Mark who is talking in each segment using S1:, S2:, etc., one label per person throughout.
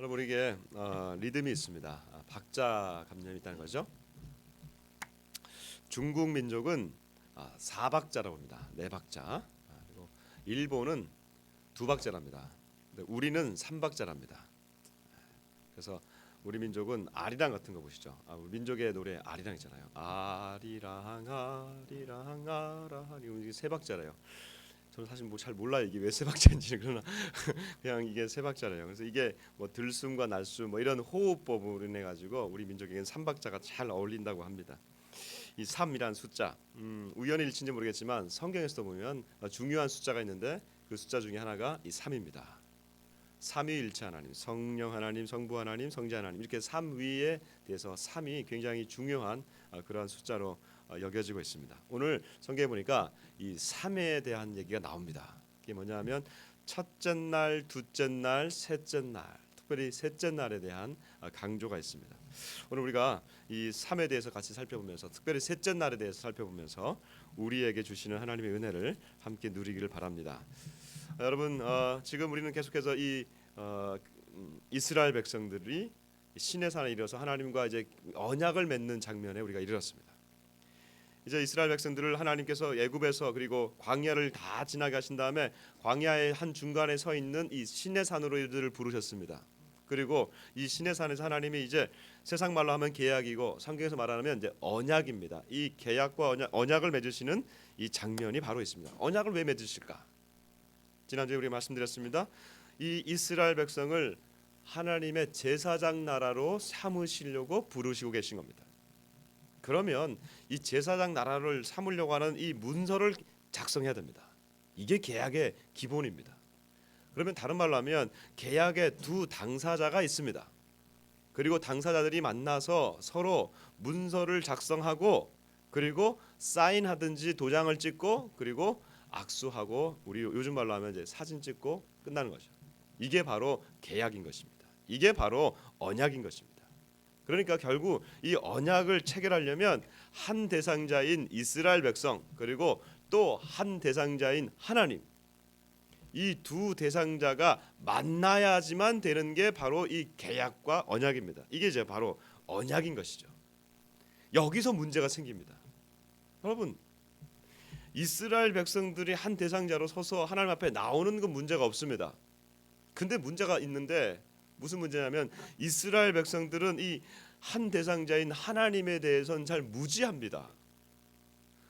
S1: 여러분 이게 리듬이 있습니다. 박자 감정이 있다는 거죠. 중국 민족은 4박자라고 합니다. 4박자. 그리고 일본은 2박자랍니다. 근데 우리는 3박자랍니다. 그래서 우리 민족은 아리랑 같은 거 보시죠. 우리 민족의 노래 아리랑 있잖아요. 아리랑 아리랑 아라하니 이게 3박자래요. 저는 사실 뭐 잘 몰라요 이게 왜 3박자인지. 그러나 그냥 이게 3박자래요. 그래서 이게 뭐 들숨과 날숨 뭐 이런 호흡법으로 인해 가지고 우리 민족에게는 3박자가 잘 어울린다고 합니다. 이 3이란 숫자 우연의 일치인지 모르겠지만 성경에서도 보면 중요한 숫자가 있는데 그 숫자 중에 하나가 이 3입니다. 삼위일체 하나님, 성령 하나님, 성부 하나님, 성자 하나님 이렇게 삼위에 대해서 3이 굉장히 중요한 그러한 숫자로 여겨지고 있습니다. 오늘 성경에 보니까 이 3에 대한 얘기가 나옵니다. 이게 뭐냐면 첫째 날, 둘째 날, 셋째 날, 특별히 셋째 날에 대한 강조가 있습니다. 오늘 우리가 이 3에 대해서 같이 살펴보면서 특별히 셋째 날에 대해서 살펴보면서 우리에게 주시는 하나님의 은혜를 함께 누리기를 바랍니다. 여러분 지금 우리는 계속해서 이 이스라엘 백성들이 시내산에 이르러서 하나님과 이제 언약을 맺는 장면에 우리가 이르렀습니다. 이제 이스라엘 백성들을 하나님께서 애굽에서 그리고 광야를 다 지나게 하신 다음에 광야의 한 중간에 서 있는 이 시내산으로 이들을 부르셨습니다. 그리고 이 시내산에서 하나님이 이제 세상 말로 하면 계약이고 성경에서 말하면 이제 언약입니다. 이 계약과 언약을 맺으시는 이 장면이 바로 있습니다. 언약을 왜 맺으실까? 지난주에 우리 말씀드렸습니다. 이 이스라엘 백성을 하나님의 제사장 나라로 삼으시려고 부르시고 계신 겁니다. 그러면 이 제사장 나라를 삼으려고 하는 이 문서를 작성해야 됩니다. 이게 계약의 기본입니다. 그러면 다른 말로 하면 계약의 두 당사자가 있습니다. 그리고 당사자들이 만나서 서로 문서를 작성하고 그리고 사인하든지 도장을 찍고 그리고 악수하고 우리 요즘 말로 하면 이제 사진 찍고 끝나는 거죠. 이게 바로 계약인 것입니다. 이게 바로 언약인 것입니다. 그러니까 결국 이 언약을 체결하려면 한 대상자인 이스라엘 백성 그리고 또 한 대상자인 하나님 이 두 대상자가 만나야지만 되는 게 바로 이 계약과 언약입니다. 이게 이제 바로 언약인 것이죠. 여기서 문제가 생깁니다. 여러분 이스라엘 백성들이 한 대상자로 서서 하나님 앞에 나오는 건 문제가 없습니다. 근데 문제가 있는데 무슨 문제냐면 이스라엘 백성들은 이 한 대상자인 하나님에 대해서는 잘 무지합니다.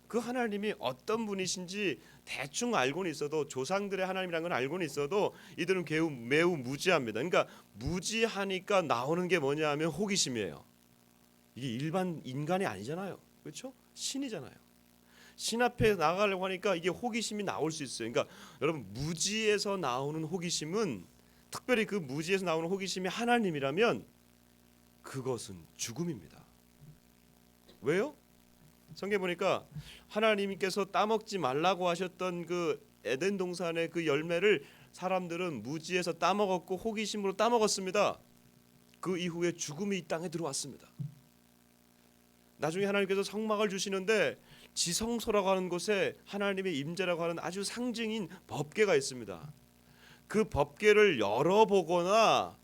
S1: 그 하나님이 어떤 분이신지 대충 알고는 있어도 조상들의 하나님이라는 건 알고는 있어도 이들은 매우 무지합니다. 그러니까 무지하니까 나오는 게 뭐냐 하면 호기심이에요. 이게 일반 인간이 아니잖아요. 그렇죠? 신이잖아요. 신 앞에 나가려고 하니까 이게 호기심이 나올 수 있어요. 그러니까 여러분 무지에서 나오는 호기심은 특별히 그 무지에서 나오는 호기심이 하나님이라면 그것은 죽음입니다. 왜요? 성경에 보니까 하나님께서 따먹지 말라고 하셨던 그 에덴 동산의 그 열매를 사람들은 무지에서 따먹었고 호기심으로 따먹었습니다. 그 이후에 죽음이 이 땅에 들어왔습니다. 나중에 하나님께서 성막을 주시는데 지성소라고 하는 곳에 하나님의 임재라고 하는 아주 상징인 법궤가 있습니다. 그 법궤를 열어보거나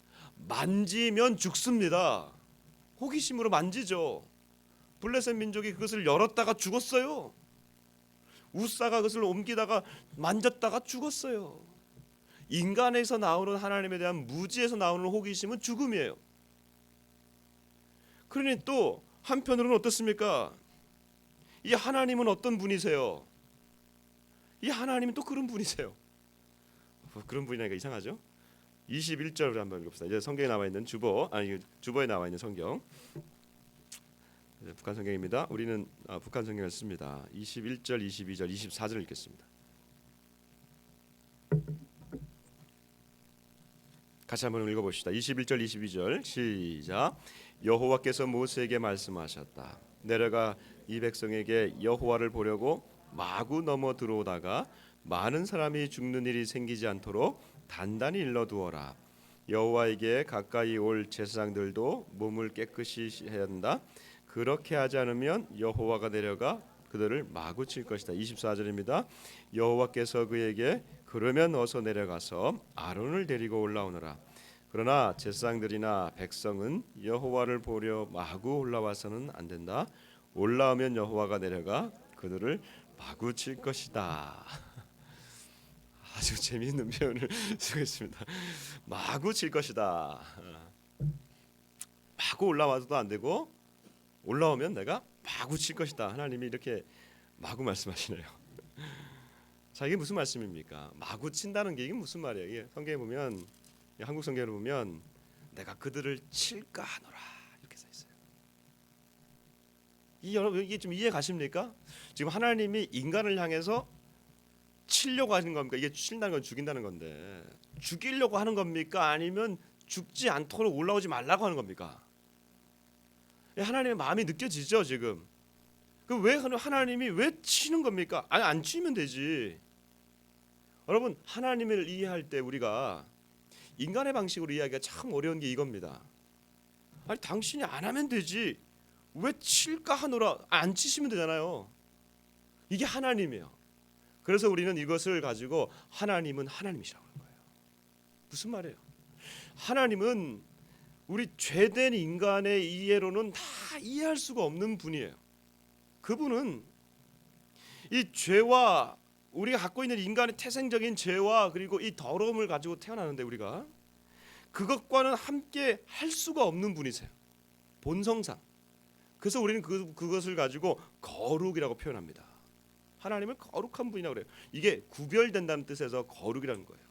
S1: 만지면 죽습니다. 호기심으로 만지죠. 블레셋 민족이 그것을 열었다가 죽었어요. 우사가 그것을 옮기다가 만졌다가 죽었어요. 인간에서 나오는 하나님에 대한 무지에서 나오는 호기심은 죽음이에요. 그러니 또 한편으로는 어떻습니까? 이 하나님은 어떤 분이세요? 이 하나님은 또 그런 분이세요. 그런 분이니까 이상하죠? 21절을 한번 읽읍시다. 이제 성경에 나와 있는 주보에 나와 있는 성경. 북한 성경입니다. 우리는 북한 성경을 씁니다. 21절, 22절, 24절 읽겠습니다. 같이 한번 읽어봅시다. 21절, 22절 시작. 여호와께서 모세에게 말씀하셨다. 내려가 이 백성에게 여호와를 보려고 마구 넘어 들어오다가 많은 사람이 죽는 일이 생기지 않도록 단단히 일러두어라. 여호와에게 가까이 올 제사장들도 몸을 깨끗이 해야 한다. 그렇게 하지 않으면 여호와가 내려가 그들을 마구 칠 것이다. 24절입니다. 여호와께서 그에게 그러면 어서 내려가서 아론을 데리고 올라오너라. 그러나 제사장들이나 백성은 여호와를 보려 마구 올라와서는 안 된다. 올라오면 여호와가 내려가 그들을 마구 칠 것이다. 아주 재미있는 표현을 쓰고 있습니다. 마구 칠 것이다. 마구 올라와도 안 되고 올라오면 내가 마구 칠 것이다. 하나님이 이렇게 마구 말씀하시네요. 자, 이게 무슨 말씀입니까? 마구 친다는 게 이게 무슨 말이에요? 이게 성경에 보면, 한국 성경에 보면 내가 그들을 칠까 하노라 이렇게 써 있어요. 여러분 이게 좀 이해 가십니까? 지금 하나님이 인간을 향해서 치려고 하는 겁니까? 이게 친다는 건 죽인다는 건데 죽이려고 하는 겁니까? 아니면 죽지 않도록 올라오지 말라고 하는 겁니까? 하나님의 마음이 느껴지죠 지금. 그 왜 하나님이 왜 치는 겁니까? 아니 안 치면 되지. 여러분 하나님을 이해할 때 우리가 인간의 방식으로 이해하기가 참 어려운 게 이겁니다. 아니 당신이 안 하면 되지 왜 칠까 하노라. 안 치시면 되잖아요. 이게 하나님이에요. 그래서 우리는 이것을 가지고 하나님은 하나님이시라고 하는 거예요. 무슨 말이에요? 하나님은 우리 죄된 인간의 이해로는 다 이해할 수가 없는 분이에요. 그분은 이 죄와 우리가 갖고 있는 인간의 태생적인 죄와 그리고 이 더러움을 가지고 태어나는데 우리가 그것과는 함께 할 수가 없는 분이세요. 본성상. 그래서 우리는 그것을 가지고 거룩이라고 표현합니다. 하나님을 거룩한 분이라고 그래요. 이게 구별된다는 뜻에서 거룩이라는 거예요.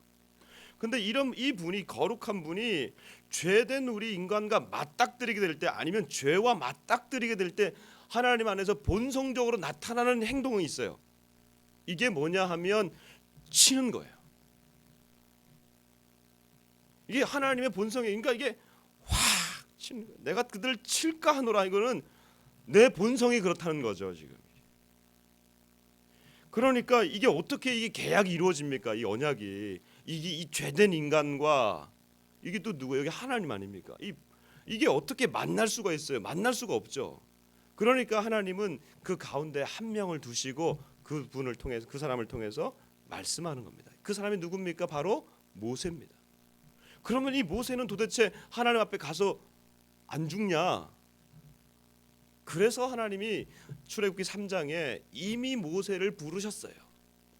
S1: 근데 이 분이 거룩한 분이 죄된 우리 인간과 맞닥뜨리게 될 때 아니면 죄와 맞닥뜨리게 될 때 하나님 안에서 본성적으로 나타나는 행동이 있어요. 이게 뭐냐 하면 치는 거예요. 이게 하나님의 본성이에요. 그러니까 이게 확 치는 거예요. 내가 그들을 칠까 하노라. 이거는 내 본성이 그렇다는 거죠 지금. 그러니까 이게 어떻게 이게 계약이 이루어집니까? 이 언약이 이 죄된 인간과 이게 또 누구? 여기 하나님 아닙니까? 이게 어떻게 만날 수가 있어요? 만날 수가 없죠. 그러니까 하나님은 그 가운데 한 명을 두시고 그 분을 통해서 그 사람을 통해서 말씀하는 겁니다. 그 사람이 누굽니까? 바로 모세입니다. 그러면 이 모세는 도대체 하나님 앞에 가서 안 죽냐? 그래서 하나님이 출애굽기 3장에 이미 모세를 부르셨어요.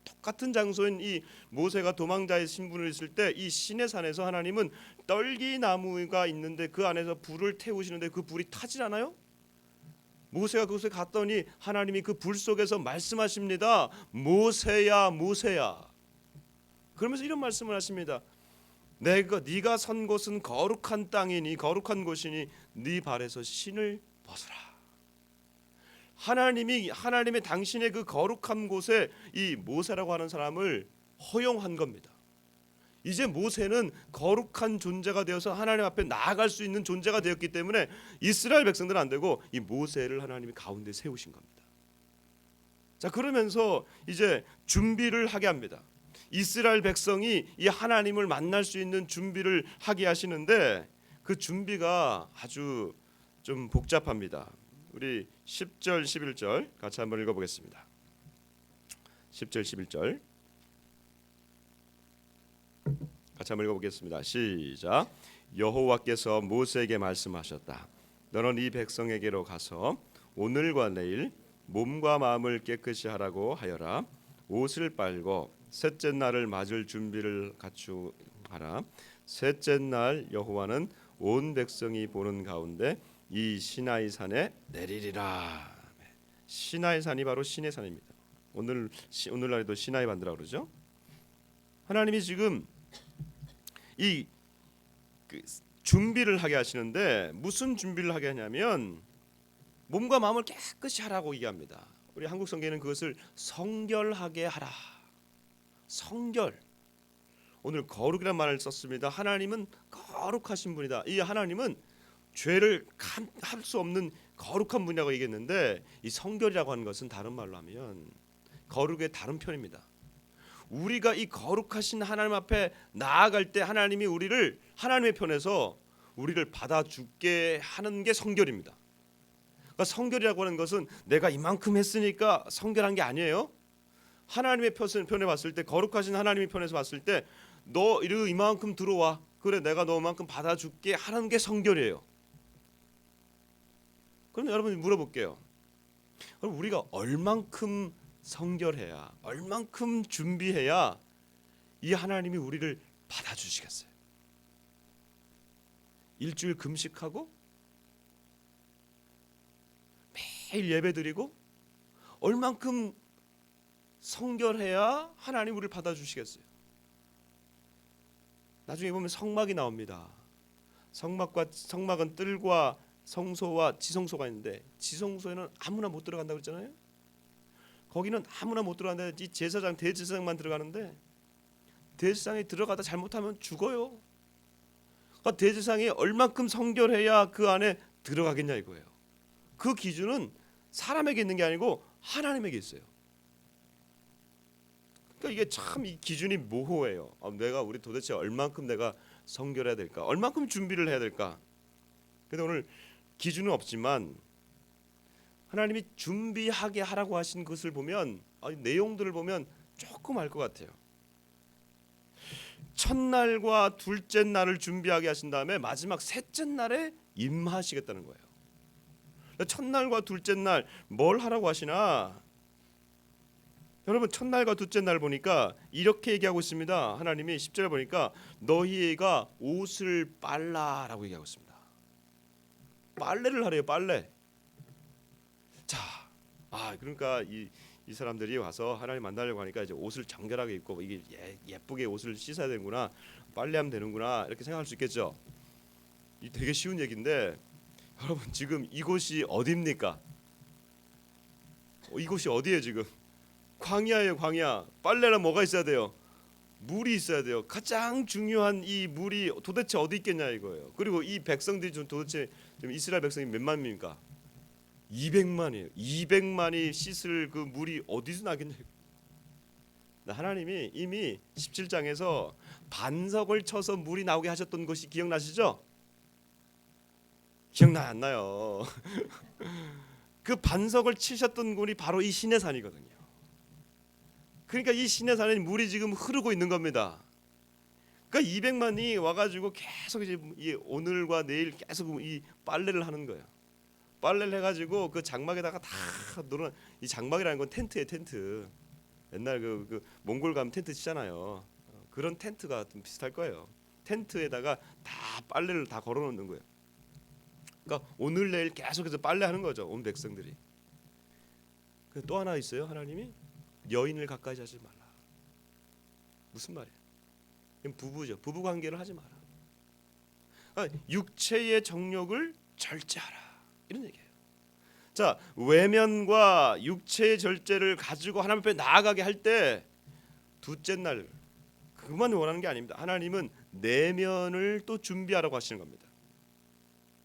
S1: 똑같은 장소인 이 모세가 도망자의 신분을 있을 때 이 시내산에서 하나님은 떨기나무가 있는데 그 안에서 불을 태우시는데 그 불이 타질 않아요? 모세가 그곳에 갔더니 하나님이 그 불 속에서 말씀하십니다. 모세야 모세야. 그러면서 이런 말씀을 하십니다. 네가 선 곳은 거룩한 땅이니 거룩한 곳이니 네 발에서 신을 벗어라. 하나님의 당신의 그 거룩한 곳에 이 모세라고 하는 사람을 허용한 겁니다. 이제 모세는 거룩한 존재가 되어서 하나님 앞에 나아갈 수 있는 존재가 되었기 때문에 이스라엘 백성들은 안 되고 이 모세를 하나님이 가운데 세우신 겁니다. 자, 그러면서 이제 준비를 하게 합니다. 이스라엘 백성이 이 하나님을 만날 수 있는 준비를 하게 하시는데 그 준비가 아주 좀 복잡합니다. 우리 10절 11절 같이 한번 읽어보겠습니다. 10절 11절 같이 한번 읽어보겠습니다. 시작. 여호와께서 모세에게 말씀하셨다. 너는 이 백성에게로 가서 오늘과 내일 몸과 마음을 깨끗이 하라고 하여라. 옷을 빨고 셋째 날을 맞을 준비를 갖추하라. 셋째 날 여호와는 온 백성이 보는 가운데 이 시나이 산에 내리리라. 시나이 산이 바로 신의 산입니다. 오늘날에도 시나이 반도라고 그러죠. 하나님이 지금 이 준비를 하게 하시는데 무슨 준비를 하게 하냐면 몸과 마음을 깨끗이 하라고 얘기합니다. 우리 한국 성경에는 그것을 성결하게 하라. 성결. 오늘 거룩이라는 말을 썼습니다. 하나님은 거룩하신 분이다. 이 하나님은 죄를 할 수 없는 거룩한 분이라고 얘기했는데 이 성결이라고 하는 것은 다른 말로 하면 거룩의 다른 편입니다. 우리가 이 거룩하신 하나님 앞에 나아갈 때 하나님이 우리를 하나님의 편에서 우리를 받아주게 하는 게 성결입니다. 그러니까 성결이라고 하는 것은 내가 이만큼 했으니까 성결한 게 아니에요. 하나님의 편에 봤을 때 거룩하신 하나님의 편에서 봤을 때 너 이만큼 들어와. 그래 내가 너만큼 받아줄게 하는 게 성결이에요. 그럼 여러분 물어볼게요. 그럼 우리가 얼만큼 성결해야, 얼만큼 준비해야 이 하나님이 우리를 받아주시겠어요? 일주일 금식하고 매일 예배드리고 얼만큼 성결해야 하나님 우리를 받아주시겠어요? 나중에 보면 성막이 나옵니다. 성막은 뜰과 성소와 지성소가 있는데 지성소에는 아무나 못 들어간다고 그랬잖아요. 거기는 아무나 못 들어간다. 이 제사장 대제사장만 들어가는데 대제사장이 들어가다 잘못하면 죽어요. 그러니까 대제사장이 얼만큼 성결해야 그 안에 들어가겠냐 이거예요. 그 기준은 사람에게 있는 게 아니고 하나님에게 있어요. 그러니까 이게 참 이 기준이 모호해요. 우리 도대체 얼만큼 내가 성결해야 될까? 얼만큼 준비를 해야 될까? 근데 오늘 기준은 없지만 하나님이 준비하게 하라고 하신 것을 보면 내용들을 보면 조금 알 것 같아요. 첫날과 둘째 날을 준비하게 하신 다음에 마지막 셋째 날에 임하시겠다는 거예요. 첫날과 둘째 날 뭘 하라고 하시나? 여러분 첫날과 둘째 날 보니까 이렇게 얘기하고 있습니다. 하나님이 10절에 보니까 너희가 옷을 빨라라고 얘기하고 있습니다. 빨래를 하래요. 빨래. 자, 그러니까 이 사람들이 와서 하나님 만나려고 하니까 이제 옷을 정결하게 입고 이게 예쁘게 옷을 씻어야 되는구나, 빨래하면 되는구나 이렇게 생각할 수 있겠죠. 이 되게 쉬운 얘기인데 여러분 지금 이곳이 어디입니까? 이곳이 어디예요 지금? 광야예요, 광야. 빨래는 뭐가 있어야 돼요? 물이 있어야 돼요. 가장 중요한 이 물이 도대체 어디 있겠냐 이거예요. 그리고 이 백성들이 도대체 지금 이스라엘 백성이 몇만입니까? 200만이에요. 200만이 씻을 그 물이 어디서 나겠냐. 하나님이 이미 17장에서 반석을 쳐서 물이 나오게 하셨던 것이 기억나시죠? 기억나 안 나요? 그 반석을 치셨던 물이 바로 이 시내산이거든요. 그러니까 이 시내산에 물이 지금 흐르고 있는 겁니다. 그러니까 200만이 와가지고 계속 이제 오늘과 내일 계속 이 빨래를 하는 거예요. 빨래를 해가지고 그 장막에다가 다 놓는, 이 장막이라는 건 텐트예요, 텐트. 옛날 그 몽골 가면 텐트 치잖아요. 그런 텐트가 좀 비슷할 거예요. 텐트에다가 다 빨래를 다 걸어놓는 거예요. 그러니까 오늘 내일 계속해서 빨래하는 거죠, 온 백성들이. 또 하나 있어요, 하나님이 여인을 가까이 하지 말라. 무슨 말이에요? 부부죠. 부부 관계를 하지 마라. 육체의 정욕을 절제하라. 이런 얘기예요. 자, 외면과 육체의 절제를 가지고 하나님 앞에 나아가게 할 때 둘째 날 그것만 원하는 게 아닙니다. 하나님은 내면을 또 준비하라고 하시는 겁니다.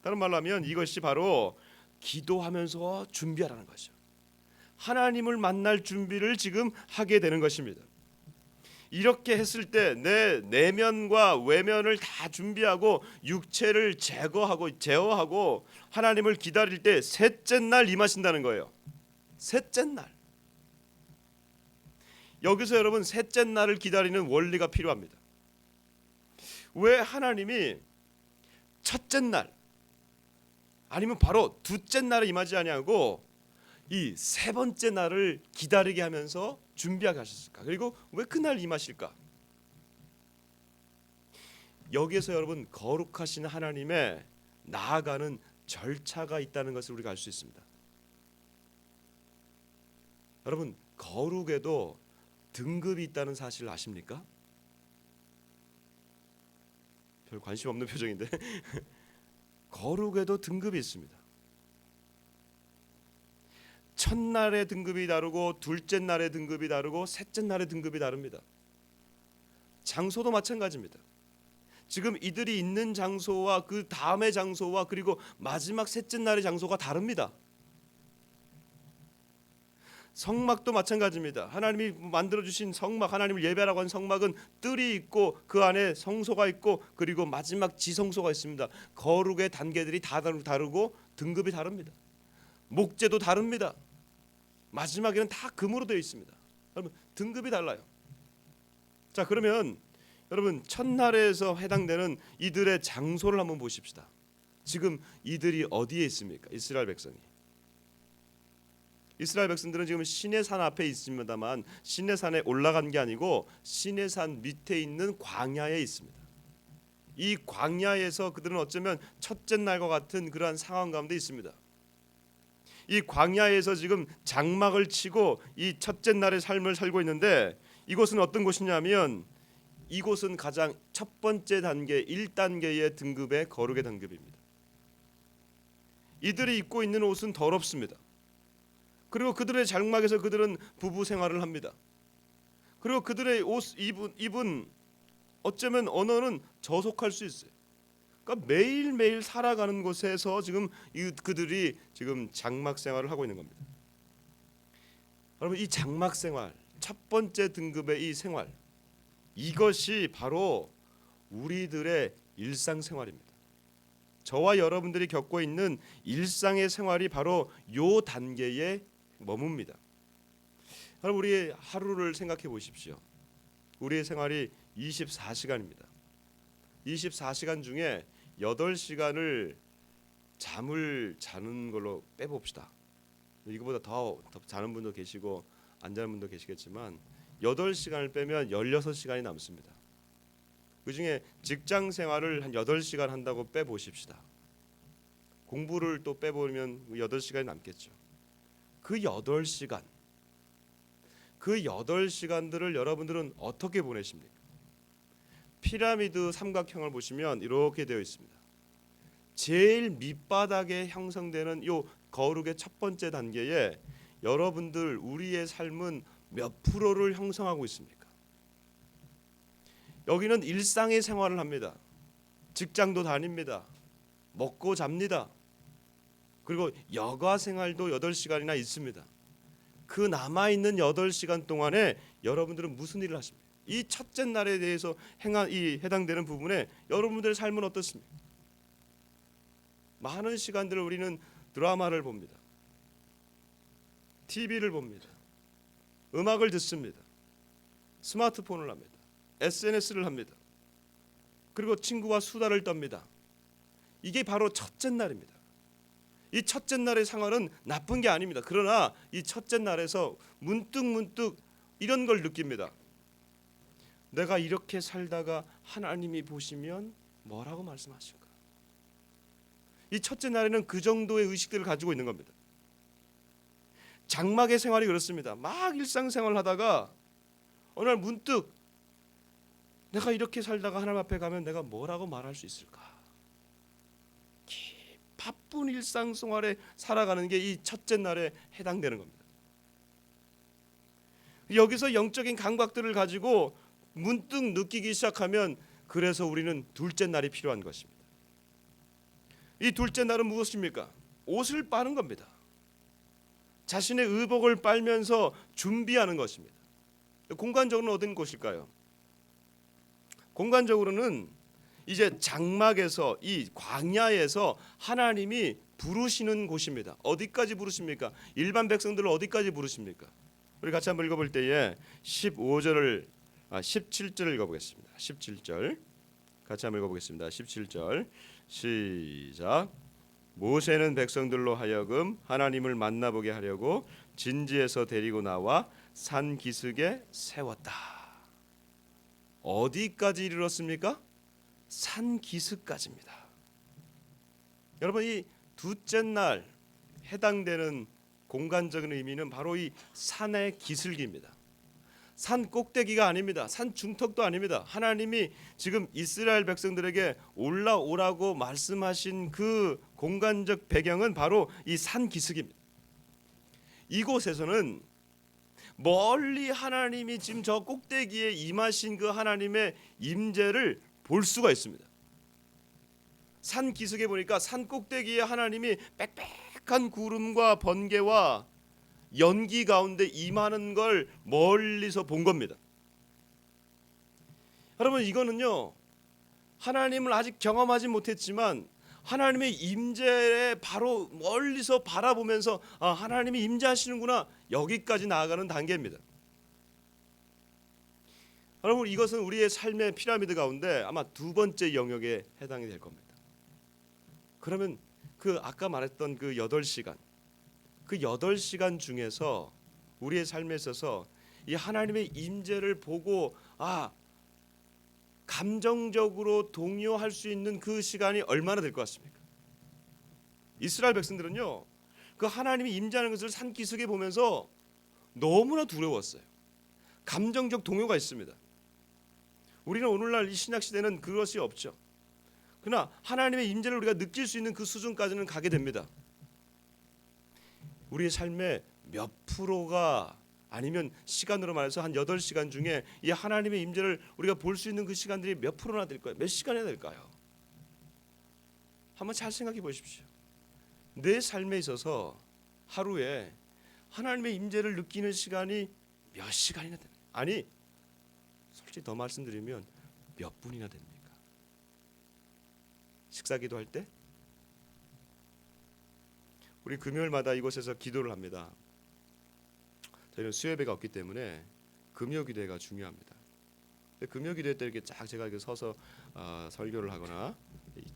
S1: 다른 말로 하면 이것이 바로 기도하면서 준비하라는 것이죠. 하나님을 만날 준비를 지금 하게 되는 것입니다. 이렇게 했을 때 내 내면과 외면을 다 준비하고 육체를 제어하고 하나님을 기다릴 때 셋째 날 임하신다는 거예요. 셋째 날. 여기서 여러분 셋째 날을 기다리는 원리가 필요합니다. 왜 하나님이 첫째 날 아니면 바로 둘째 날에 임하지 아니하고 이 세 번째 날을 기다리게 하면서 준비하게 하셨을까? 그리고 왜 그날 임하실까? 여기에서 여러분 거룩하신 하나님의 나아가는 절차가 있다는 것을 우리가 알 수 있습니다. 여러분 거룩에도 등급이 있다는 사실을 아십니까? 별 관심 없는 표정인데 거룩에도 등급이 있습니다. 첫날의 등급이 다르고 둘째 날의 등급이 다르고 셋째 날의 등급이 다릅니다. 장소도 마찬가지입니다. 지금 이들이 있는 장소와 그 다음의 장소와 그리고 마지막 셋째 날의 장소가 다릅니다. 성막도 마찬가지입니다. 하나님이 만들어주신 성막, 하나님을 예배하라고 한 성막은 뜰이 있고 그 안에 성소가 있고 그리고 마지막 지성소가 있습니다. 거룩의 단계들이 다 다르고 등급이 다릅니다. 목재도 다릅니다. 마지막에는 다 금으로 되어 있습니다. 여러분 등급이 달라요. 자, 그러면 여러분 첫날에서 해당되는 이들의 장소를 한번 보십시다. 지금 이들이 어디에 있습니까? 이스라엘 백성이. 이스라엘 백성들은 지금 시내산 앞에 있습니다만 시내산에 올라간 게 아니고 시내산 밑에 있는 광야에 있습니다. 이 광야에서 그들은 어쩌면 첫째 날과 같은 그러한 상황 가운데 있습니다. 이 광야에서 지금 장막을 치고 이 첫째 날의 삶을 살고 있는데 이곳은 어떤 곳이냐면 이곳은 가장 첫 번째 단계 1단계의 등급의 거룩의 등급입니다. 이들이 입고 있는 옷은 더럽습니다. 그리고 그들의 장막에서 그들은 부부 생활을 합니다. 그리고 그들의 옷 입은 어쩌면 언어는 저속할 수 있어요. 그러니까 매일매일 살아가는 곳에서 지금 그들이 지금 장막 생활을 하고 있는 겁니다. 여러분 이 장막 생활, 첫 번째 등급의 이 생활, 이것이 바로 우리들의 일상생활입니다. 저와 여러분들이 겪고 있는 일상의 생활이 바로 요 단계에 머뭅니다. 여러분 우리의 하루를 생각해 보십시오. 우리의 생활이 24시간입니다. 24시간 중에 8시간을 잠을 자는 걸로 빼봅시다. 이거보다 더 자는 분도 계시고 안 자는 분도 계시겠지만 8시간을 빼면 16시간이 남습니다. 그중에 직장 생활을 한 8시간 한다고 빼보십시다. 공부를 또 빼보면 8시간이 남겠죠. 그 8시간들을 여러분들은 어떻게 보내십니까? 피라미드 삼각형을 보시면 이렇게 되어 있습니다. 제일 밑바닥에 형성되는 요 거룩의 첫 번째 단계에 여러분들 우리의 삶은 몇 프로를 형성하고 있습니까? 여기는 일상의 생활을 합니다. 직장도 다닙니다. 먹고 잡니다. 그리고 여가 생활도 8시간이나 있습니다. 그 남아있는 8시간 동안에 여러분들은 무슨 일을 하십니까? 이 첫째 날에 대해서 해당되는 부분에 여러분들의 삶은 어떻습니까? 많은 시간들을 우리는 드라마를 봅니다. TV를 봅니다. 음악을 듣습니다. 스마트폰을 합니다. SNS를 합니다. 그리고 친구와 수다를 떱니다. 이게 바로 첫째 날입니다. 이 첫째 날의 생활은 나쁜 게 아닙니다. 그러나 이 첫째 날에서 문득 이런 걸 느낍니다. 내가 이렇게 살다가 하나님이 보시면 뭐라고 말씀하실까? 이 첫째 날에는 그 정도의 의식들을 가지고 있는 겁니다. 장막의 생활이 그렇습니다. 막 일상생활을 하다가 어느 날 문득 내가 이렇게 살다가 하나님 앞에 가면 내가 뭐라고 말할 수 있을까? 바쁜 일상생활에 살아가는 게 이 첫째 날에 해당되는 겁니다. 여기서 영적인 감각들을 가지고 문득 느끼기 시작하면 그래서 우리는 둘째 날이 필요한 것입니다. 이 둘째 날은 무엇입니까? 옷을 빠는 겁니다. 자신의 의복을 빨면서 준비하는 것입니다. 공간적으로는 어떤 곳일까요? 공간적으로는 이제 장막에서 이 광야에서 하나님이 부르시는 곳입니다. 어디까지 부르십니까? 일반 백성들을 어디까지 부르십니까? 우리 같이 한번 읽어볼 때에 17절을 읽어보겠습니다. 17절 같이 한번 읽어보겠습니다. 17절 시작. 모세는 백성들로 하여금 하나님을 만나보게 하려고 진지에서 데리고 나와 산 기슭에 세웠다. 어디까지 이르렀습니까? 산 기슭까지입니다. 여러분 이 둘째 날 해당되는 공간적인 의미는 바로 이 산의 기슭입니다. 산 꼭대기가 아닙니다. 산 중턱도 아닙니다. 하나님이 지금 이스라엘 백성들에게 올라오라고 말씀하신 그 공간적 배경은 바로 이 산 기슭입니다. 이곳에서는 멀리 하나님이 지금 저 꼭대기에 임하신 그 하나님의 임재를 볼 수가 있습니다. 산 기슭에 보니까 산 꼭대기에 하나님이 빽빽한 구름과 번개와 연기 가운데 임하는 걸 멀리서 본 겁니다. 여러분 이거는요 하나님을 아직 경험하지 못했지만 하나님의 임재에 바로 멀리서 바라보면서 하나님이 임재하시는구나 여기까지 나아가는 단계입니다. 여러분, 이것은 우리의 삶의 피라미드 가운데 아마 두 번째 영역에 해당이 될 겁니다. 그러면 그 아까 말했던 그 8시간, 그 8시간 중에서 우리의 삶에 있어서 이 하나님의 임재를 보고 감정적으로 동요할 수 있는 그 시간이 얼마나 될 것 같습니까? 이스라엘 백성들은요, 그 하나님이 임재하는 것을 산기슭에 보면서 너무나 두려웠어요. 감정적 동요가 있습니다. 우리는 오늘날 이 신약 시대는 그것이 없죠. 그러나 하나님의 임재를 우리가 느낄 수 있는 그 수준까지는 가게 됩니다. 우리의 삶의 몇 프로가, 아니면 시간으로 말해서 한 8시간 중에 이 하나님의 임재를 우리가 볼 수 있는 그 시간들이 몇 프로나 될까요? 몇 시간이나 될까요? 한번 잘 생각해 보십시오. 내 삶에 있어서 하루에 하나님의 임재를 느끼는 시간이 몇 시간이나 됩니까? 아니, 솔직히 더 말씀드리면 몇 분이나 됩니까? 식사기도 할 때? 우리 금요일마다 이곳에서 기도를 합니다. 저희는 수요예배가 없기 때문에 금요 기도회가 중요합니다. 금요 기도회 때 이렇게 쫙 제가 이렇게 서서 설교를 하거나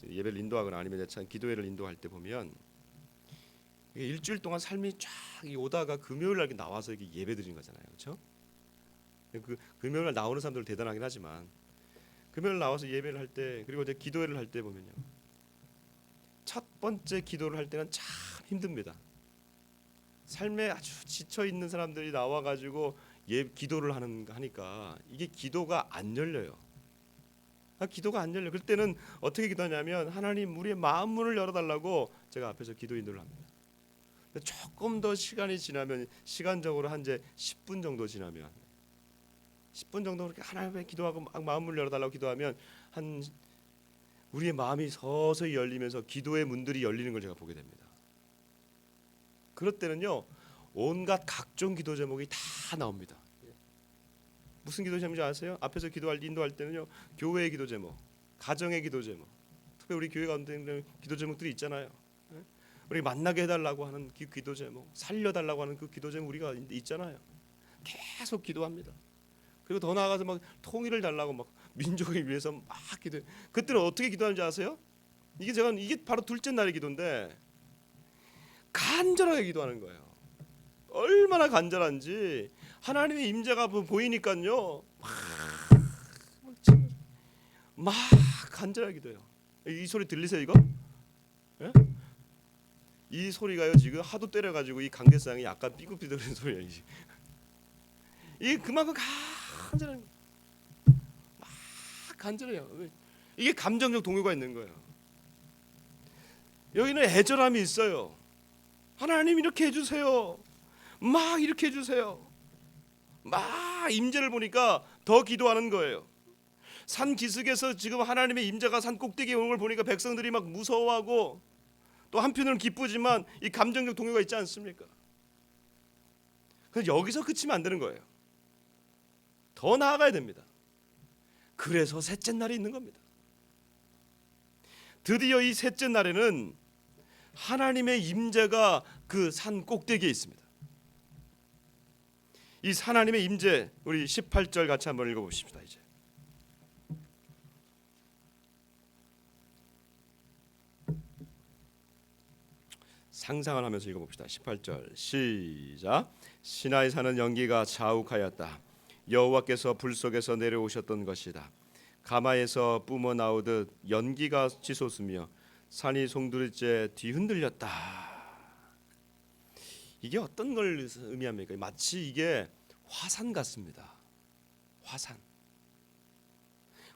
S1: 예배를 인도하거나 아니면 기도회를 인도할 때 보면 일주일 동안 삶이 쫙 오다가 금요일 날 나와서 이렇게 예배 드리는 거잖아요, 그렇죠? 그 금요일 날 나오는 사람들 대단하긴 하지만 금요일 나와서 예배를 할 때, 그리고 이제 기도회를 할 때 보면요, 첫 번째 기도를 할 때는 참 힘듭니다. 삶에 아주 지쳐 있는 사람들이 나와가지고 기도를 하니까 이게 기도가 안 열려요. 기도가 안 열려. 그때는 어떻게 기도하냐면, 하나님 우리의 마음 문을 열어달라고 제가 앞에서 기도 인도를 합니다. 조금 더 시간이 지나면, 시간적으로 한 이제 10분 정도 지나면, 10분 정도 그렇게 하나님께 기도하고 막 마음을 열어달라고 기도하면 한 우리의 마음이 서서히 열리면서 기도의 문들이 열리는 걸 제가 보게 됩니다. 그럴 때는요, 온갖 각종 기도 제목이 다 나옵니다. 무슨 기도 제목인지 아세요? 앞에서 인도할 때는요, 교회의 기도 제목, 가정의 기도 제목, 특히 우리 교회 가운데 기도 제목들이 있잖아요. 우리 만나게 해달라고 하는 그 기도 제목, 살려달라고 하는 그 기도 제목 우리가 있잖아요. 계속 기도합니다. 그리고 더 나아가서 막 통일을 달라고 막 민족을 위해서 막 기도. 그때는 어떻게 기도하는지 아세요? 이게 바로 둘째 날의 기도인데, 간절하게 기도하는 거예요. 얼마나 간절한지 하나님의 임재가 보이니까요, 막 간절하게 기도해요. 이 소리 들리세요 이거? 예? 이 소리가요 지금 하도 때려가지고 이 강대상이 약간 삐걱삐걱하는 소리예요. 이게 그만큼 간절한, 막 간절해요. 이게 감정적 동요가 있는 거예요. 여기는 애절함이 있어요. 하나님 이렇게 해주세요. 막 이렇게 해주세요. 막 임재를 보니까 더 기도하는 거예요. 산 기슭에서 지금 하나님의 임재가 산 꼭대기에 오는 걸 보니까 백성들이 막 무서워하고, 또 한편으로는 기쁘지만 이 감정적 동요가 있지 않습니까? 그래서 여기서 그치면 안 되는 거예요. 더 나아가야 됩니다. 그래서 셋째 날이 있는 겁니다. 드디어 이 셋째 날에는 하나님의 임재가 그 산 꼭대기에 있습니다. 이 하나님의 임재, 우리 18절 같이 한번 읽어보십시다. 이제 상상을 하면서 읽어봅시다. 18절 시작. 시나이 산은 연기가 자욱하였다. 여호와께서 불 속에서 내려오셨던 것이다. 가마에서 뿜어 나오듯 연기가 치솟으며 산이 송두리째 뒤흔들렸다. 이게 어떤 걸 의미합니까? 마치 이게 화산 같습니다.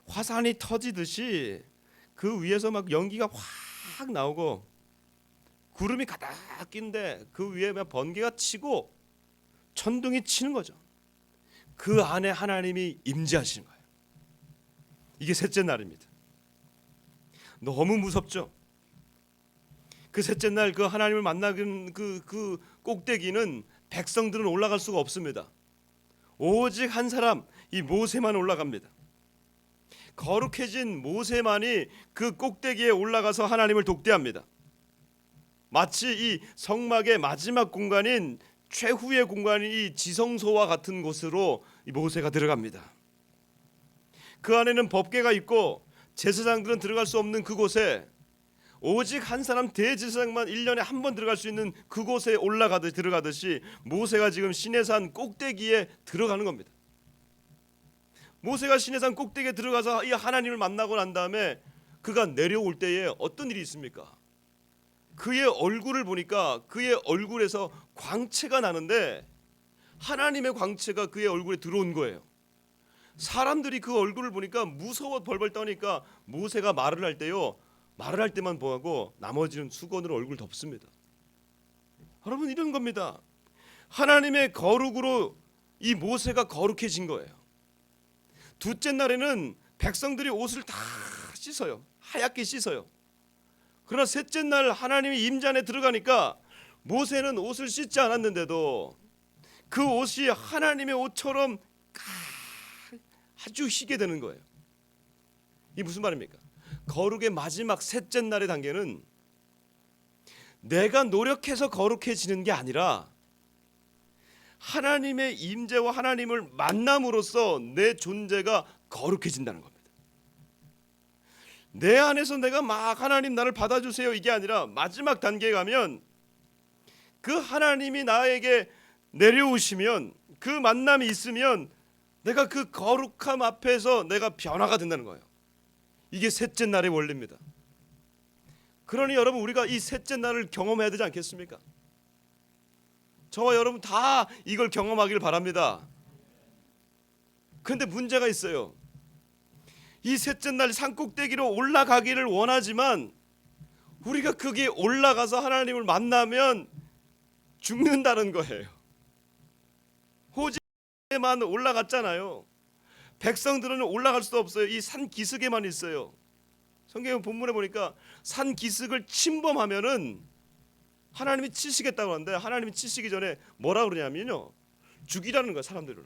S1: 화산이 터지듯이 그 위에서 막 연기가 확 나오고 구름이 가득 낀데 그 위에 번개가 치고 천둥이 치는 거죠. 그 안에 하나님이 임재하시는 거예요. 이게 셋째 날입니다. 너무 무섭죠? 그 셋째 날 그 하나님을 만나는 그 꼭대기는 백성들은 올라갈 수가 없습니다. 오직 한 사람, 이 모세만 올라갑니다. 거룩해진 모세만이 그 꼭대기에 올라가서 하나님을 독대합니다. 마치 이 성막의 마지막 공간인 최후의 공간인 이 지성소와 같은 곳으로 이 모세가 들어갑니다. 그 안에는 법궤가 있고 제사장들은 들어갈 수 없는 그곳에 오직 한 사람 대제사장만 1년에 한 번 들어갈 수 있는 그곳에 들어가듯이 모세가 지금 시내산 꼭대기에 들어가는 겁니다. 모세가 시내산 꼭대기에 들어가서 이 하나님을 만나고 난 다음에 그가 내려올 때에 어떤 일이 있습니까? 그의 얼굴을 보니까 그의 얼굴에서 광채가 나는데 하나님의 광채가 그의 얼굴에 들어온 거예요. 사람들이 그 얼굴을 보니까 무서워 벌벌 떠니까 모세가 말을 할 때요, 말을 할 때만 보고 나머지는 수건으로 얼굴 덮습니다. 여러분, 이런 겁니다. 하나님의 거룩으로 이 모세가 거룩해진 거예요. 둘째 날에는 백성들이 옷을 다 씻어요. 하얗게 씻어요. 그러나 셋째 날 하나님이 임재 안에 들어가니까 모세는 옷을 씻지 않았는데도 그 옷이 하나님의 옷처럼 아주 희게 되는 거예요. 이게 무슨 말입니까? 거룩의 마지막 셋째 날의 단계는 내가 노력해서 거룩해지는 게 아니라 하나님의 임재와 하나님을 만남으로써 내 존재가 거룩해진다는 겁니다. 내 안에서 내가 막 하나님 나를 받아주세요 이게 아니라 마지막 단계에 가면 그 하나님이 나에게 내려오시면, 그 만남이 있으면 내가 그 거룩함 앞에서 내가 변화가 된다는 거예요. 이게 셋째 날의 원리입니다. 그러니 여러분, 우리가 이 셋째 날을 경험해야 되지 않겠습니까? 저와 여러분 다 이걸 경험하길 바랍니다. 그런데 문제가 있어요. 이 셋째 날 산꼭대기로 올라가기를 원하지만 우리가 거기에 올라가서 하나님을 만나면 죽는다는 거예요. 호지에만 올라갔잖아요. 백성들은 올라갈 수도 없어요. 이 산 기슭에만 있어요. 성경 본문에 보니까 산 기슭을 침범하면은 하나님이 치시겠다고 하는데, 하나님이 치시기 전에 뭐라 그러냐면요, 죽이라는 거예요. 사람들을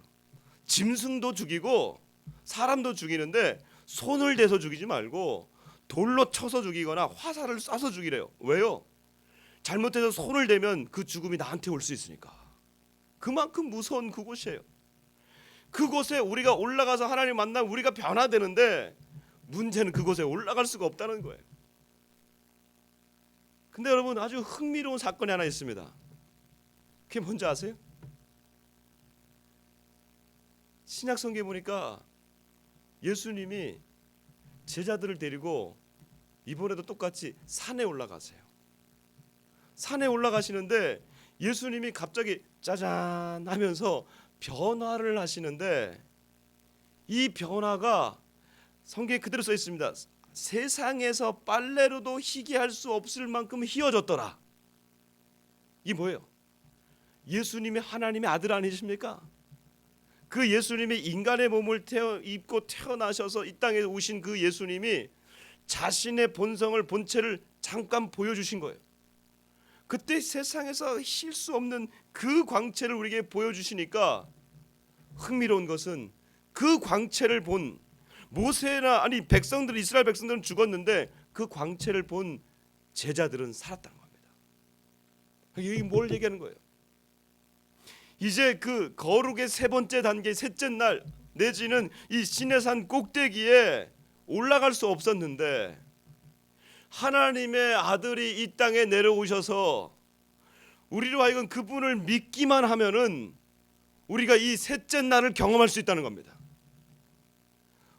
S1: 짐승도 죽이고 사람도 죽이는데 손을 대서 죽이지 말고 돌로 쳐서 죽이거나 화살을 쏴서 죽이래요. 왜요? 잘못해서 손을 대면 그 죽음이 나한테 올 수 있으니까. 그만큼 무서운 그곳이에요. 그곳에 우리가 올라가서 하나님 만나면 우리가 변화되는데 문제는 그곳에 올라갈 수가 없다는 거예요. 근데 여러분, 아주 흥미로운 사건이 하나 있습니다. 그게 뭔지 아세요? 신약 성경에 보니까 예수님이 제자들을 데리고 이번에도 똑같이 산에 올라가세요. 산에 올라가시는데 예수님이 갑자기 짜잔 하면서 변화를 하시는데, 이 변화가 성경에 그대로 써 있습니다. 세상에서 빨래로도 희게 할 수 없을 만큼 희어졌더라. 이게 뭐예요? 예수님이 하나님의 아들 아니십니까? 그 예수님이 인간의 몸을 입고 태어나셔서 이 땅에 오신 그 예수님이 자신의 본체를 잠깐 보여주신 거예요. 그때 세상에서 힐 수 없는 그 광채를 우리에게 보여주시니까 흥미로운 것은 그 광채를 본 모세나 백성들, 이스라엘 백성들은 죽었는데 그 광채를 본 제자들은 살았다는 겁니다. 이게 뭘 얘기하는 거예요? 이제 그 거룩의 세 번째 단계, 셋째 날 내지는 이 시내산 꼭대기에 올라갈 수 없었는데 하나님의 아들이 이 땅에 내려오셔서 우리로 하여금 그분을 믿기만 하면은 우리가 이 셋째 날을 경험할 수 있다는 겁니다.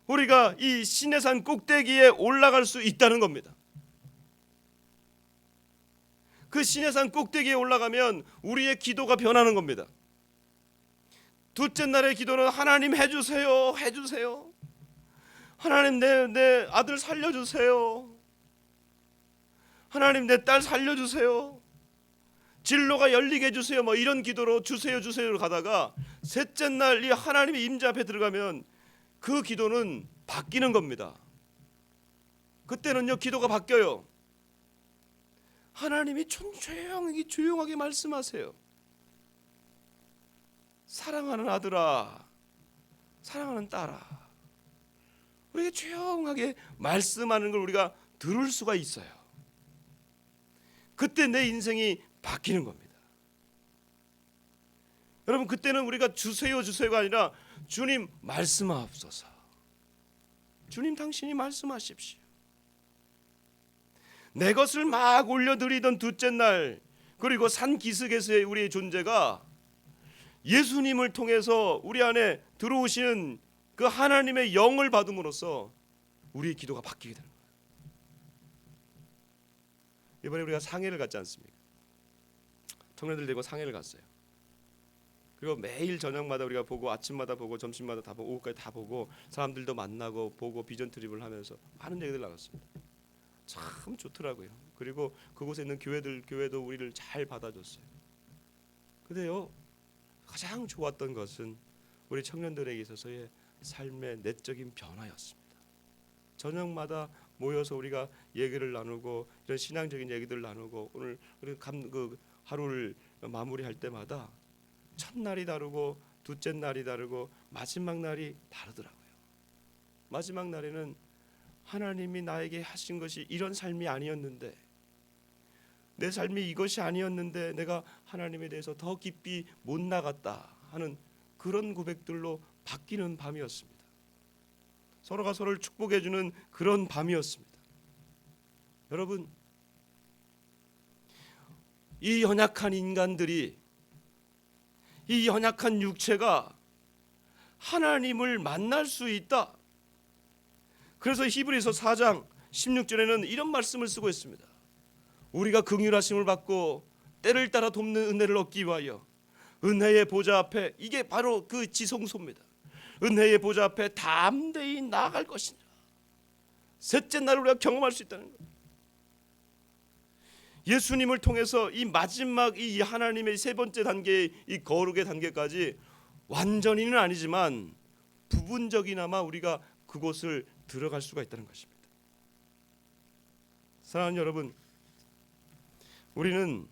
S1: 우리가 이 시내산 꼭대기에 올라갈 수 있다는 겁니다. 그 시내산 꼭대기에 올라가면 우리의 기도가 변하는 겁니다. 둘째 날의 기도는 하나님 해주세요, 해주세요. 하나님 내 아들 살려주세요. 하나님 내 딸 살려주세요. 진로가 열리게 해주세요. 뭐 이런 기도로 주세요로 가다가 셋째 날 이 하나님의 임재 앞에 들어가면 그 기도는 바뀌는 겁니다. 그때는요, 기도가 바뀌어요. 하나님이 조용하게 말씀하세요. 사랑하는 아들아, 사랑하는 딸아, 우리가 조용하게 말씀하는 걸 우리가 들을 수가 있어요. 그때 내 인생이 바뀌는 겁니다. 여러분, 그때는 우리가 주세요가 아니라 주님 말씀하옵소서, 주님 당신이 말씀하십시오. 내 것을 막 올려드리던 둘째 날, 그리고 산 기슭에서의 우리의 존재가 예수님을 통해서 우리 안에 들어오시는 그 하나님의 영을 받음으로써 우리의 기도가 바뀌게 되는 거예요. 이번에 우리가 상해를 갔지 않습니까? 청년들 데리고 상해를 갔어요. 그리고 매일 저녁마다 우리가 보고, 아침마다 보고, 점심마다 다 보고, 오후까지 다 보고, 사람들도 만나고 보고 비전 트립을 하면서 많은 얘기들 나눴습니다. 참 좋더라고요. 그리고 그곳에 있는 교회도 우리를 잘 받아줬어요. 근데요, 가장 좋았던 것은 우리 청년들에게 있어서의 삶의 내적인 변화였습니다. 저녁마다 모여서 우리가 얘기를 나누고 이런 신앙적인 얘기들 나누고, 오늘 우리 그 하루를 마무리할 때마다 첫날이 다르고 둘째 날이 다르고 마지막 날이 다르더라고요. 마지막 날에는 하나님이 나에게 하신 것이 이런 삶이 아니었는데, 내 삶이 이것이 아니었는데 내가 하나님에 대해서 더 깊이 못 나갔다 하는 그런 고백들로 바뀌는 밤이었습니다. 서로가 서로를 축복해 주는 그런 밤이었습니다. 여러분, 이 연약한 인간들이, 이 연약한 육체가 하나님을 만날 수 있다. 그래서 히브리서 4장 16절에는 이런 말씀을 쓰고 있습니다. 우리가 긍휼하심을 받고 때를 따라 돕는 은혜를 얻기 위하여 은혜의 보좌 앞에, 이게 바로 그 지성소입니다. 은혜의 보좌 앞에 담대히 나아갈 것이니라. 셋째 날 우리가 경험할 수 있다는 거예요. 예수님을 통해서 이 마지막 이 하나님의 세 번째 단계의 이 거룩의 단계까지 완전히는 아니지만 부분적이나마 우리가 그곳을 들어갈 수가 있다는 것입니다. 사랑하는 여러분, 우리는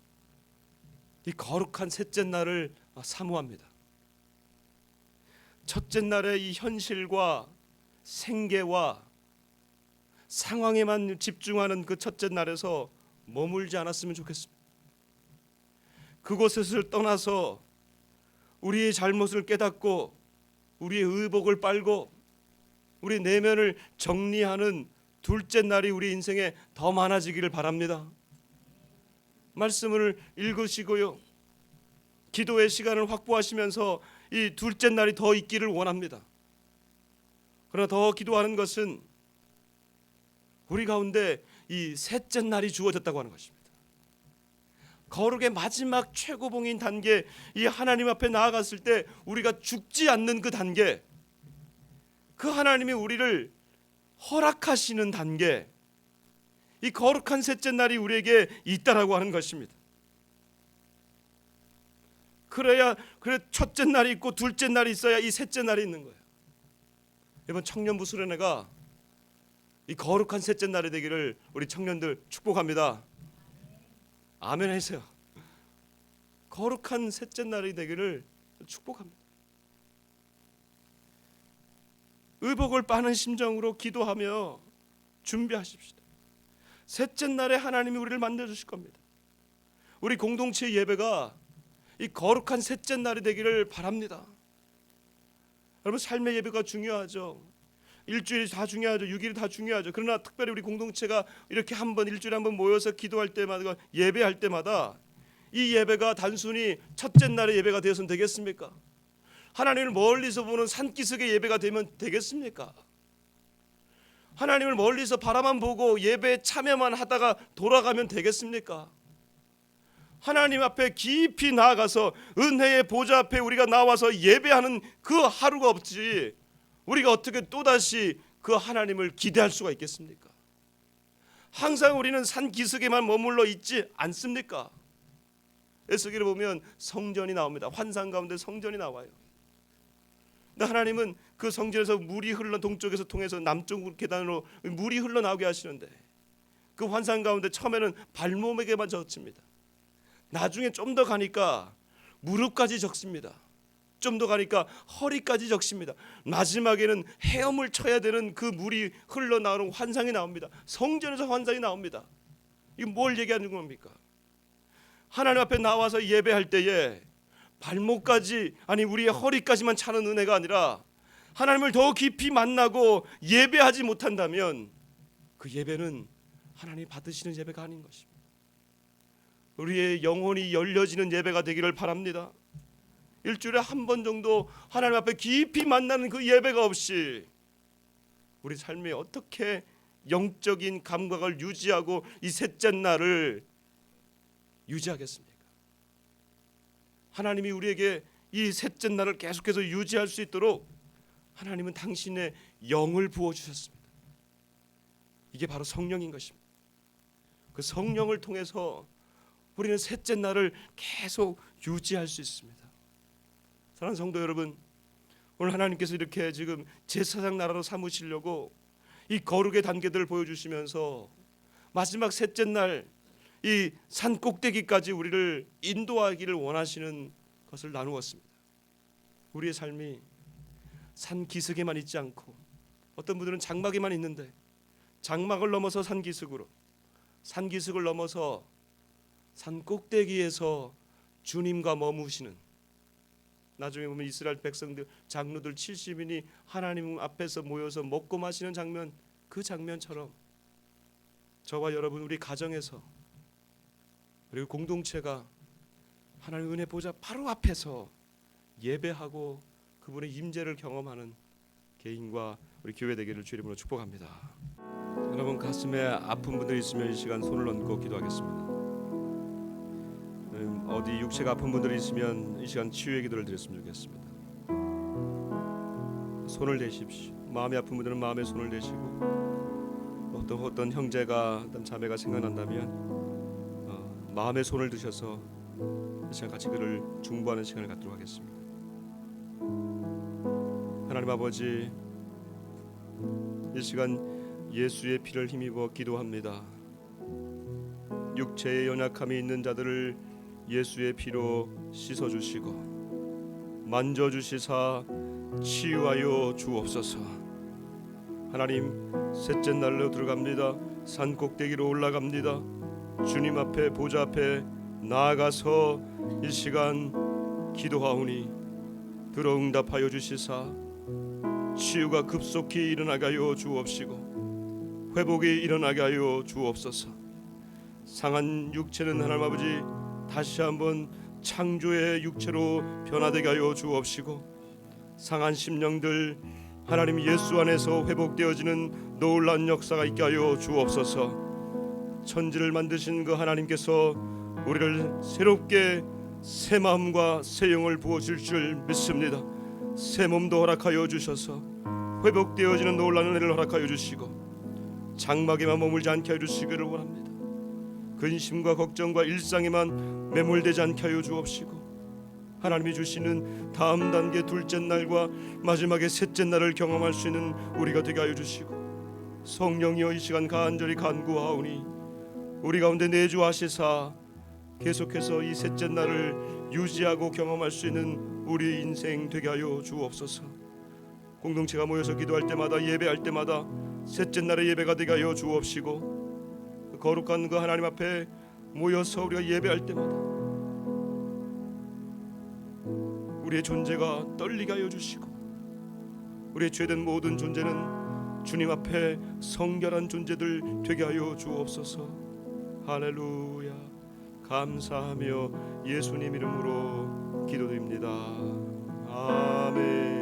S1: 이 거룩한 셋째 날을 사모합니다. 첫째 날의 이 현실과 생계와 상황에만 집중하는 그 첫째 날에서 머물지 않았으면 좋겠습니다. 그곳에서 떠나서 우리의 잘못을 깨닫고 우리의 의복을 빨고 우리 내면을 정리하는 둘째 날이 우리 인생에 더 많아지기를 바랍니다. 말씀을 읽으시고요, 기도의 시간을 확보하시면서 이 둘째 날이 더 있기를 원합니다. 그러나 더 기도하는 것은 우리 가운데 이 셋째 날이 주어졌다고 하는 것입니다. 거룩의 마지막 최고봉인 단계, 이 하나님 앞에 나아갔을 때 우리가 죽지 않는 그 단계, 그 하나님이 우리를 허락하시는 단계, 이 거룩한 셋째 날이 우리에게 있다라고 하는 것입니다. 그래 첫째 날이 있고 둘째 날이 있어야 이 셋째 날이 있는 거예요. 이번 청년부 수련회가 이 거룩한 셋째 날이 되기를 우리 청년들 축복합니다. 아멘 하세요. 거룩한 셋째 날이 되기를 축복합니다. 의복을 빠는 심정으로 기도하며 준비하십시다. 셋째 날에 하나님이 우리를 만들어주실 겁니다. 우리 공동체 예배가 이 거룩한 셋째 날이 되기를 바랍니다. 여러분, 삶의 예배가 중요하죠. 일주일이 다 중요하죠. 6일이 다 중요하죠. 그러나 특별히 우리 공동체가 이렇게 일주일에 한 번 모여서 기도할 때마다, 예배할 때마다 이 예배가 단순히 첫째 날의 예배가 되어서는 되겠습니까? 하나님을 멀리서 보는 산기슭의 예배가 되면 되겠습니까? 하나님을 멀리서 바라만 보고 예배에 참여만 하다가 돌아가면 되겠습니까? 하나님 앞에 깊이 나아가서 은혜의 보좌 앞에 우리가 나와서 예배하는 그 하루가 없지 우리가 어떻게 또다시 그 하나님을 기대할 수가 있겠습니까? 항상 우리는 산기슭에만 머물러 있지 않습니까? 에스겔을 보면 성전이 나옵니다. 환상 가운데 성전이 나와요. 근데 하나님은 그 성전에서 물이 흘러 동쪽에서 통해서 남쪽 계단으로 물이 흘러나오게 하시는데, 그 환상 가운데 처음에는 발목에게만 적십니다. 나중에 좀 더 가니까 무릎까지 적십니다. 좀 더 가니까 허리까지 적십니다. 마지막에는 헤엄을 쳐야 되는 그 물이 흘러나오는 환상이 나옵니다. 성전에서 환상이 나옵니다. 이게 뭘 얘기하는 겁니까? 하나님 앞에 나와서 예배할 때에 발목까지, 아니 우리의 허리까지만 차는 은혜가 아니라 하나님을 더 깊이 만나고 예배하지 못한다면 그 예배는 하나님이 받으시는 예배가 아닌 것입니다. 우리의 영혼이 열려지는 예배가 되기를 바랍니다. 일주일에 한 번 정도 하나님 앞에 깊이 만나는 그 예배가 없이 우리 삶에 어떻게 영적인 감각을 유지하고 이 셋째 날을 유지하겠습니까? 하나님이 우리에게 이 셋째 날을 계속해서 유지할 수 있도록 하나님은 당신의 영을 부어주셨습니다. 이게 바로 성령인 것입니다. 그 성령을 통해서 우리는 셋째 날을 계속 유지할 수 있습니다. 사랑하는 성도 여러분, 오늘 하나님께서 이렇게 지금 제사장 나라로 삼으시려고 이 거룩의 단계들을 보여주시면서 마지막 셋째 날 이 산 꼭대기까지 우리를 인도하기를 원하시는 것을 나누었습니다. 우리의 삶이 산 기슭에만 있지 않고 어떤 분들은 장막에만 있는데 장막을 넘어서 산 기슭으로, 산 기슭을 넘어서 산 꼭대기에서 주님과 머무시는, 나중에 보면 이스라엘 백성들 장로들 70인이 하나님 앞에서 모여서 먹고 마시는 장면, 그 장면처럼 저와 여러분 우리 가정에서 그리고 공동체가 하나님의 은혜 보좌 바로 앞에서 예배하고 그분의 임재를 경험하는 개인과 우리 교회 되기를 주의 이름으로 축복합니다. 여러분 가슴에 아픈 분들 있으면 이 시간 손을 얹고 기도하겠습니다. 어디 육체가 아픈 분들이 있으면 이 시간 치유의 기도를 드렸으면 좋겠습니다. 손을 대십시오. 마음이 아픈 분들은 마음에 손을 대시고 어떤 형제가 어떤 자매가 생각난다면 마음에 손을 드셔서 이 시간 같이 그를 중보하는 시간을 갖도록 하겠습니다. 하나님 아버지, 이 시간 예수의 피를 힘입어 기도합니다. 육체의 연약함이 있는 자들을 예수의 피로 씻어주시고 만져주시사 치유하여 주옵소서. 하나님, 셋째 날로 들어갑니다. 산 꼭대기로 올라갑니다. 주님 앞에 보좌 앞에 나아가서 이 시간 기도하오니 들어 응답하여 주시사 치유가 급속히 일어나게 하여 주옵시고 회복이 일어나게 하여 주옵소서. 상한 육체는 하나님 아버지 다시 한번 창조의 육체로 변화되게 하여 주옵시고 상한 심령들 하나님 예수 안에서 회복되어지는 놀라운 역사가 있게 하여 주옵소서. 천지를 만드신 그 하나님께서 우리를 새롭게 새 마음과 새 영을 부어줄 줄 믿습니다. 새 몸도 허락하여 주셔서 회복되어지는 놀라운 은혜를 허락하여 주시고 장막에만 머물지 않게 해주시기를 원합니다. 근심과 걱정과 일상에만 매몰되지 않게 하여 주옵시고 하나님이 주시는 다음 단계 둘째 날과 마지막에 셋째 날을 경험할 수 있는 우리가 되게 하여 주시고 성령이여 이 시간 간절히 간구하오니 우리 가운데 내주하시사 계속해서 이 셋째 날을 유지하고 경험할 수 있는 우리 인생 되게 하여 주옵소서. 공동체가 모여서 기도할 때마다 예배할 때마다 셋째 날의 예배가 되게 하여 주옵시고 거룩한 그 하나님 앞에 모여서 우리가 예배할 때마다 우리의 존재가 떨리게 하여 주시고 우리의 죄된 모든 존재는 주님 앞에 성결한 존재들 되게 하여 주옵소서. 할렐루야. 감사하며 예수님 이름으로 기도드립니다. 아멘.